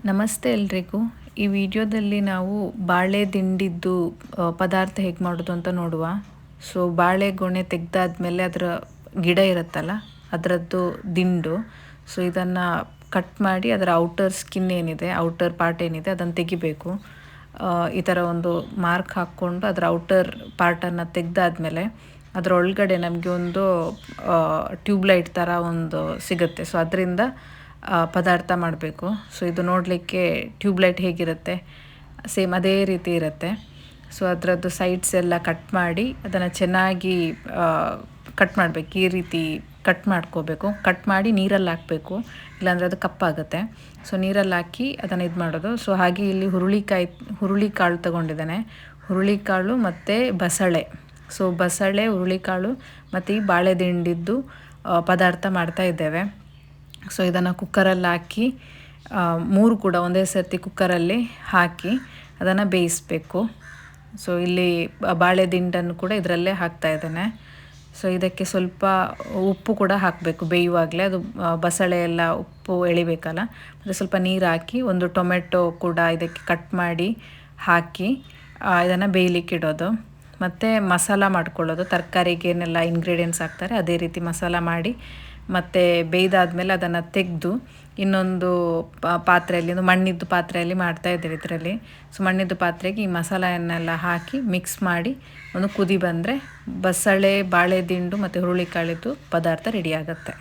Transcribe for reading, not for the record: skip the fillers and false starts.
ನಮಸ್ತೆ ಎಲ್ರಿಗೂ. ಈ ವಿಡಿಯೋದಲ್ಲಿ ನಾವು ಬಾಳೆ ದಿಂಡಿದ್ದು ಪದಾರ್ಥ ಹೇಗೆ ಮಾಡೋದು ಅಂತ ನೋಡುವ. ಸೊ ಬಾಳೆಗೊನೆ ತೆಗೆದಾದ್ಮೇಲೆ ಅದರ ಗಿಡ ಇರುತ್ತಲ್ಲ ಅದರದ್ದು ದಿಂಡು. ಸೊ ಇದನ್ನು ಕಟ್ ಮಾಡಿ ಅದರ ಔಟರ್ ಸ್ಕಿನ್ ಏನಿದೆ, ಔಟರ್ ಪಾರ್ಟ್ ಏನಿದೆ ಅದನ್ನು ತೆಗಿಬೇಕು. ಈ ಥರ ಒಂದು ಮಾರ್ಕ್ ಹಾಕ್ಕೊಂಡು ಅದರ ಔಟರ್ ಪಾರ್ಟನ್ನು ತೆಗೆದಾದ್ಮೇಲೆ ಅದರ ಒಳಗಡೆ ನಮಗೆ ಒಂದು ಟ್ಯೂಬ್ಲೈಟ್ ಥರ ಒಂದು ಸಿಗುತ್ತೆ. ಸೊ ಅದರಿಂದ ಪದಾರ್ಥ ಮಾಡಬೇಕು. ಸೊ ಇದು ನೋಡಲಿಕ್ಕೆ ಟ್ಯೂಬ್ಲೈಟ್ ಹೇಗಿರುತ್ತೆ ಸೇಮ್ ಅದೇ ರೀತಿ ಇರುತ್ತೆ. ಸೊ ಅದರದ್ದು ಸೈಡ್ಸ್ ಎಲ್ಲ ಕಟ್ ಮಾಡಿ ಅದನ್ನು ಚೆನ್ನಾಗಿ ಕಟ್ ಮಾಡಬೇಕು. ಈ ರೀತಿ ಕಟ್ ಮಾಡ್ಕೋಬೇಕು. ಕಟ್ ಮಾಡಿ ನೀರಲ್ಲಿ ಹಾಕಬೇಕು, ಇಲ್ಲಾಂದರೆ ಅದು ಕಪ್ಪಾಗುತ್ತೆ. ಸೊ ನೀರಲ್ಲಿ ಹಾಕಿ ಅದನ್ನು ಇದು ಮಾಡೋದು. ಸೊ ಹಾಗೆ ಇಲ್ಲಿ ಹುರುಳಿಕಾಳು ತಗೊಂಡಿದ್ದೇನೆ. ಹುರುಳಿಕಾಳು ಮತ್ತು ಬಸಳೆ. ಸೊ ಬಸಳೆ, ಹುರುಳಿಕಾಳು ಮತ್ತು ಈ ಬಾಳೆ ದಿಂಡಿದ್ದು ಪದಾರ್ಥ ಮಾಡ್ತಾ ಇದ್ದೇವೆ. ಸೊ ಇದನ್ನು ಕುಕ್ಕರಲ್ಲಿ ಹಾಕಿ 3 ಕೂಡ ಒಂದೇ ಸರ್ತಿ ಕುಕ್ಕರಲ್ಲಿ ಹಾಕಿ ಅದನ್ನು ಬೇಯಿಸಬೇಕು. ಸೊ ಇಲ್ಲಿ ಬಾಳೆ ದಿಂಡನ್ನು ಕೂಡ ಇದರಲ್ಲೇ ಹಾಕ್ತಾ ಇದ್ದೇನೆ. ಸೊ ಇದಕ್ಕೆ ಸ್ವಲ್ಪ ಉಪ್ಪು ಕೂಡ ಹಾಕಬೇಕು ಬೇಯುವಾಗಲೇ. ಅದು ಬಸಳೆ ಎಲ್ಲ ಉಪ್ಪು ಎಳಿಬೇಕಲ್ಲ. ಮತ್ತು ಸ್ವಲ್ಪ ನೀರು ಹಾಕಿ ಒಂದು ಟೊಮೆಟೊ ಕೂಡ ಇದಕ್ಕೆ ಕಟ್ ಮಾಡಿ ಹಾಕಿ ಇದನ್ನು ಬೇಯಲಿಕ್ಕೆ ಇಡೋದು. ಮತ್ತು ಮಸಾಲ ಮಾಡ್ಕೊಳ್ಳೋದು. ತರಕಾರಿಗೆ ಏನೆಲ್ಲ ಇಂಗ್ರೀಡಿಯೆಂಟ್ಸ್ ಹಾಕ್ತಾರೆ ಅದೇ ರೀತಿ ಮಸಾಲ ಮಾಡಿ ಮತ್ತು ಬೇಯ್ದಾದ್ಮೇಲೆ ಅದನ್ನು ತೆಗೆದು ಇನ್ನೊಂದು ಪಾತ್ರೆಯಲ್ಲಿ, ಒಂದು ಮಣ್ಣಿದ್ದು ಪಾತ್ರೆಯಲ್ಲಿ ಮಾಡ್ತಾ ಇದ್ದೇವೆ ಇದರಲ್ಲಿ. ಸೊ ಮಣ್ಣಿದ್ದು ಪಾತ್ರೆಗೆ ಈ ಮಸಾಲೆಯನ್ನೆಲ್ಲ ಹಾಕಿ ಮಿಕ್ಸ್ ಮಾಡಿ ಒಂದು ಕುದಿ ಬಂದರೆ ಬಸಳೆ, ಬಾಳೆ ದಿಂಡು ಮತ್ತು ಹುರುಳಿಕಾಳಿದ್ದು ಪದಾರ್ಥ ರೆಡಿ ಆಗುತ್ತೆ.